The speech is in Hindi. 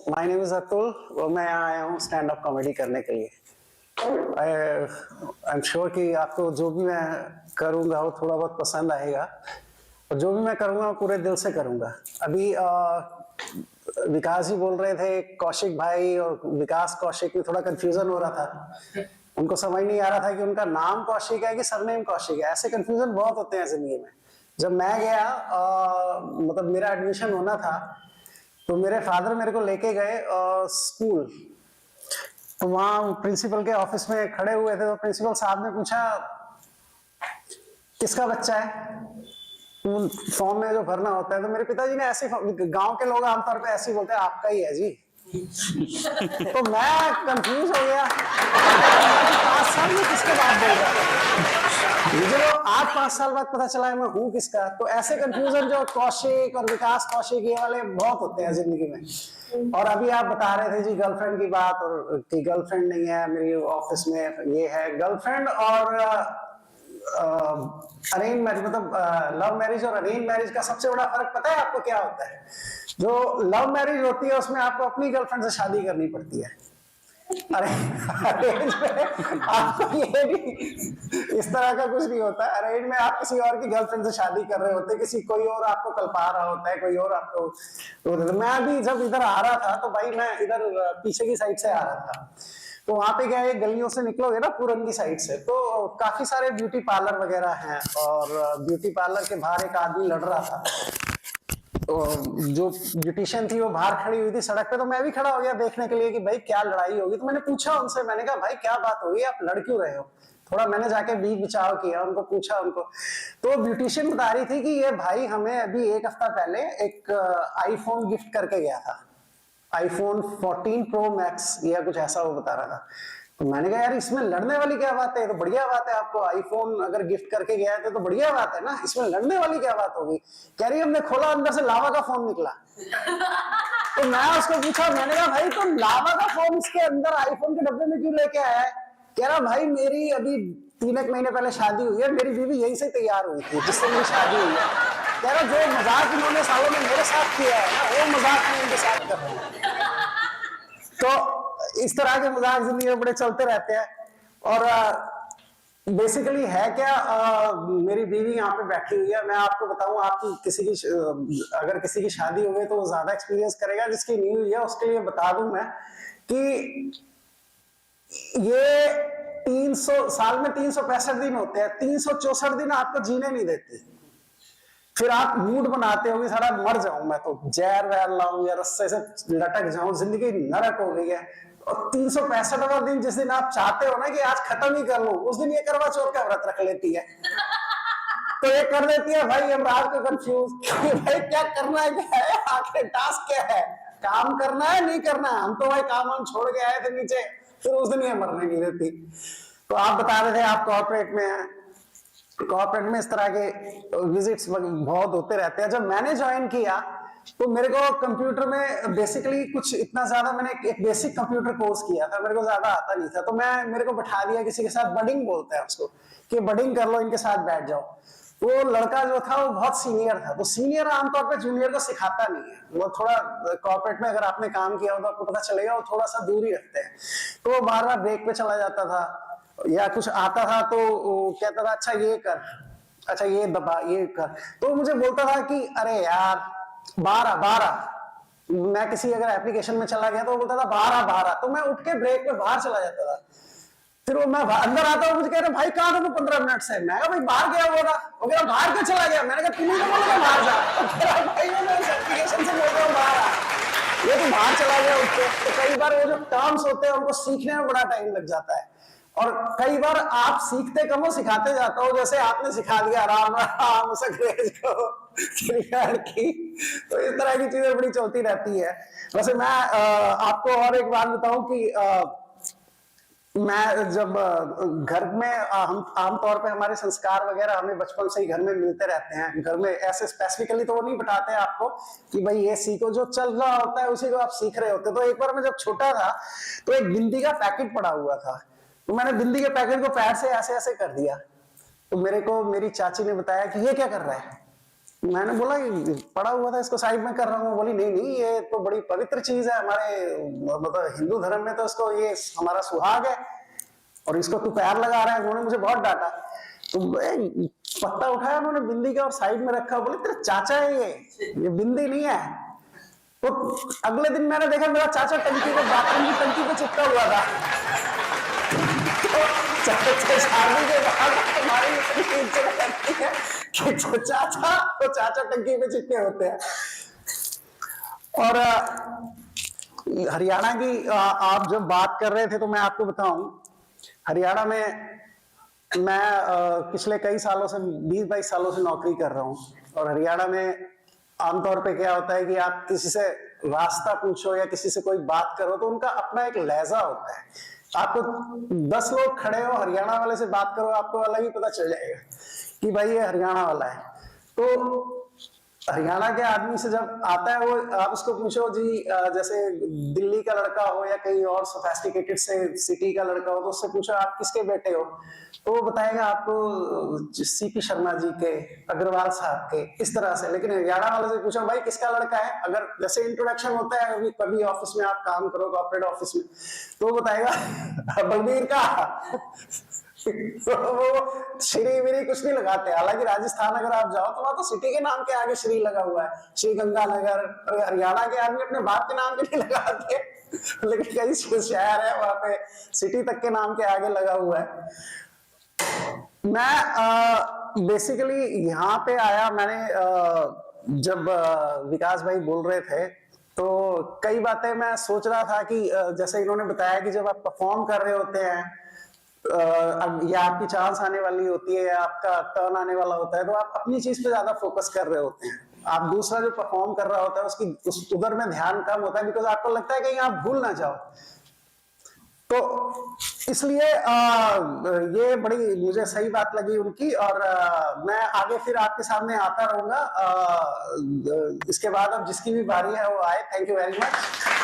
My name is Atul. मैं यहाँ आया हूँ स्टैंड अप कॉमेडी करने के लिए। आई एम श्योर कि आपको जो भी मैं करूँगा वो थोड़ा बहुत पसंद आएगा, और जो भी मैं करूँगा वो पूरे दिल से करूँगा। अभी विकास जी बोल रहे थे, कौशिक भाई और विकास कौशिक में थोड़ा कंफ्यूजन हो रहा था। उनको समझ नहीं आ रहा था कि उनका नाम कौशिक है कि सरनेम कौशिक है। ऐसे कंफ्यूजन बहुत होते हैं जिंदगी में। जब मैं गया मतलब मेरा एडमिशन होना था, तो मेरे फादर मेरे को लेके गए स्कूल। तो वहां प्रिंसिपल के ऑफिस में खड़े हुए थे, तो प्रिंसिपल साहब ने पूछा किसका बच्चा है, फॉर्म में जो भरना होता है। तो मेरे पिताजी ने ऐसे, गांव के लोग आमतौर पे ऐसे ही बोलते हैं आपका ही है जी। तो मैं कंफ्यूज हो गया, 5 साल में किसके बात बोल रहा है। मुझे आज 5 साल बाद पता चला है मैं हूँ किसका। तो ऐसे कंफ्यूजन जो कौशिक और विकास कौशिक ये वाले बहुत होते हैं जिंदगी में। और अभी आप बता रहे थे जी गर्लफ्रेंड की बात, और कि गर्लफ्रेंड नहीं है मेरी ऑफिस में। ये है गर्लफ्रेंड और अरेंज मैरिज, मतलब लव मैरिज और अरेंज मैरिज का सबसे बड़ा फर्क पता है आपको क्या होता है? जो लव मैरिज होती है उसमें आपको अपनी गर्लफ्रेंड से शादी करनी पड़ती है। अरेंज में आपको ये भी इस तरह का कुछ नहीं होता। अरेंज में आप किसी और की गर्लफ्रेंड से शादी कर रहे होते, किसी कोई और आपको कल्पा रहा होता है, कोई और आपको। तो मैं अभी जब इधर आ रहा था, तो भाई मैं इधर पीछे की साइड से आ रहा था, तो वहां पे क्या है, गलियों से निकलोगे ना पूरन की साइड से, तो काफी सारे ब्यूटी पार्लर वगैरह हैं। और ब्यूटी पार्लर के बाहर एक आदमी लड़ रहा था। तो जो ब्यूटिशियन थी वो बाहर खड़ी हुई थी सड़क पे, तो मैं भी खड़ा हो गया देखने के लिए कि भाई क्या लड़ाई होगी। तो मैंने पूछा उनसे, मैंने कहा भाई क्या बात होगी, आप लड़ क्यों रहे हो? थोड़ा मैंने जाके बीच बचाव किया, उनको पूछा उनको। तो ब्यूटिशियन बता रही थी कि ये भाई हमें अभी 1 हफ्ता पहले एक आईफोन गिफ्ट करके गया था, आईफोन 14 प्रो मैक्स या कुछ ऐसा वो बता रहा था। तो मैंने कहा यार इसमें लड़ने वाली क्या बात है, तो बढ़िया बात है, आपको आईफोन अगर गिफ्ट करके गया है तो बढ़िया बात है ना, इसमें लड़ने वाली क्या बात होगी? कह रही हमने खोला, अंदर से लावा का फोन निकला। तो मैं उसको पूछा, मैंने कहा भाई तो लावा का फोन इसके अंदर आईफोन के डब्बे में क्यों लेके आया है? कह रहा भाई मेरी अभी 3 महीने पहले शादी हुई है, मेरी बीवी यहीं से तैयार हुई थी जिससे मेरी शादी हुई है। कह रहा जो मजाक इन्होंने सालों में मेरे साथ किया है ना, वो मजाक मैं इनके साथ कर रहा हूँ। तो इस तरह के मजाक जिंदगी में बड़े चलते रहते हैं। और बेसिकली है क्या, मेरी बीवी यहाँ पे बैठी हुई है। मैं आपको बताऊं, आपकी किसी की अगर किसी की शादी हो गई तो वो ज्यादा एक्सपीरियंस करेगा, जिसकी नहीं हुई है उसके लिए बता दूं मैं कि ये 300 साल में 365 दिन होते हैं, 364 दिन आपको जीने नहीं देती। फिर आप मूड बनाते हो कि सारा मर जाऊं मैं, तो जहर वहर लाऊं या रस्से से लटक जाऊं, जिंदगी नरक हो गई है। और 365वां दिन जिस दिन आप चाहते हो ना कि आज खत्म ही कर लो, उस दिन ये करवा चौथ का व्रत रख लेती है। तो ये कर देती है भाई, हम रात को कंफ्यूज भाई क्या करना है, क्या है आखिर टास्क क्या है, काम करना है नहीं करना है। हम तो भाई काम हम छोड़ के आए थे नीचे, फिर उस दिन ये मरने नहीं देती। तो आप बता रहे थे आप कॉर्पोरेट में हैं, कॉर्पोरेट में इस तरह के विजिट्स बहुत होते रहते हैं। जब मैंने ज्वाइन किया तो मेरे को कंप्यूटर में बेसिकली कुछ इतना ज्यादा, मैंने एक बेसिक कंप्यूटर कोर्स किया था, मेरे को ज्यादा आता नहीं था। तो मेरे को बैठा दिया किसी के साथ, बडिंग बोलते हैं उसको, कि बडिंग कर लो, इनके साथ बैठ जाओ। वो लड़का जो था वो बहुत सीनियर था। तो सीनियर आमतौर पे जूनियर को सिखाता नहीं है, वो थोड़ा कॉर्पोरेट में अगर आपने काम किया हो तो आपको पता चलेगा, वो थोड़ा सा दूर ही रखते हैं। तो वो बार बार ब्रेक पे चला जाता था, या कुछ आता था तो कहता था अच्छा ये कर, अच्छा ये दबा, ये कर। तो मुझे बोलता था कि अरे यार 12 मैं किसी अगर एप्लीकेशन में चला गया तो वो बोलता था 12 तो मैं उठ के ब्रेक में बाहर चला जाता था। फिर वो मैं अंदर आता हूँ, मुझे कह रहे भाई कहाँ था तू 15 मिनट से? मैं कहा भाई बाहर गया हुआ था। वो कह रहा बाहर क्यों चला गया? मैंने कहा तुम्हें तो बोला बाहर जा। तो भाई मैं एप्लीकेशन से बोल रहा हूँ बाहर आ, ये तो बाहर चला गया उठ के। तो कई बार वो जो टर्म्स होते हैं उनको सीखने में बड़ा टाइम लग जाता है, और कई बार आप सीखते कम हो सिखाते जाता हो। जैसे आपने सिखा दिया राम राम सग्रेज को क्रिकेट की, तो इस तरह की चीजें बड़ी चलती रहती है। वैसे मैं आपको और एक बात बताऊं कि मैं जब घर में, हम आमतौर पे हमारे संस्कार वगैरह हमें बचपन से ही घर में मिलते रहते हैं। घर में ऐसे स्पेसिफिकली तो वो नहीं बताते आपको कि भाई ये सीखो, जो चल रहा होता है उसी को आप सीख रहे होते। तो एक बार मैं जब छोटा था तो एक बिंदी का पैकेट पड़ा हुआ था, तो मैंने बिंदी के पैकेट को पैर से ऐसे ऐसे कर दिया। तो मेरे को मेरी चाची ने बताया कि ये क्या कर रहा है? मैंने बोला ये पड़ा हुआ था, इसको साइड में कर रहा हूँ। बोली नहीं नहीं, ये तो बड़ी पवित्र चीज है हमारे मतलब हिंदू धर्म में, तो इसको, ये हमारा सुहाग है और इसको तू पैर लगा रहा है। उन्होंने मुझे बहुत डांटा। तो पत्ता उठाया उन्होंने बिंदी का और साइड में रखा। बोले तेरा चाचा है ये बिंदी नहीं है। तो अगले दिन मैंने देखा मेरा चाचा टंकी पे, बाथरूम की टंकी पे चिपका हुआ था। तो शादी के बाद हमारी इतनी इज्जत करती है कि चाचा टंकी पे चिपके होते हैं। और हरियाणा की आप जब बात कर रहे थे तो मैं आपको बताऊं, हरियाणा में मैं पिछले कई सालों से 20-22 सालों से नौकरी कर रहा हूँ। और हरियाणा में आमतौर पे क्या होता है कि आप किसी से रास्ता पूछो या किसी से कोई बात करो तो उनका अपना एक लहजा होता है। आपको 10 लोग खड़े हो, हरियाणा वाले से बात करो, आपको अलग ही पता चल जाएगा कि भाई ये हरियाणा वाला है। तो हरियाणा के आदमी से जब आता है वो, आप उसको पूछो जी जैसे दिल्ली का लड़का हो या कहीं और सोफिस्टिकेटेड से सिटी का लड़का हो, तो उससे पूछो आप किसके बेटे हो, तो वो बताएगा आपको सीपी शर्मा जी के, अग्रवाल साहब के, इस तरह से। लेकिन हरियाणा वाले से पूछो भाई किसका लड़का है, अगर जैसे इंट्रोडक्शन होता है अभी कभी ऑफिस में आप काम करो कॉर्पोरेट ऑफिस में, तो वो बताएगा बलबीर का। तो वो श्री विरी कुछ नहीं लगाते। हालांकि राजस्थान अगर आप जाओ तो वहां तो सिटी के नाम के आगे श्री लगा हुआ है, श्री गंगानगर। हरियाणा के आदमी अपने बाप के नाम के नहीं लगाते, लेकिन कई शहर है वहां पे सिटी तक के नाम के आगे लगा हुआ है। मैं बेसिकली यहाँ पे आया, मैंने जब विकास भाई बोल रहे थे तो कई बातें मैं सोच रहा था कि जैसे इन्होंने बताया कि जब आप परफॉर्म कर रहे होते हैं या आपकी चांस आने वाली होती है या आपका टर्न आने वाला होता है, तो आप अपनी चीज पे ज्यादा फोकस कर रहे होते हैं। आप दूसरा जो परफॉर्म कर रहा होता है उसकी उधर में ध्यान कम होता है, बिकॉज आपको लगता है कहीं आप भूल ना जाओ। तो इसलिए ये बड़ी मुझे सही बात लगी उनकी। और मैं आगे फिर आपके सामने आता रहूंगा। इसके बाद अब जिसकी भी बारी है वो आए। Thank you very much.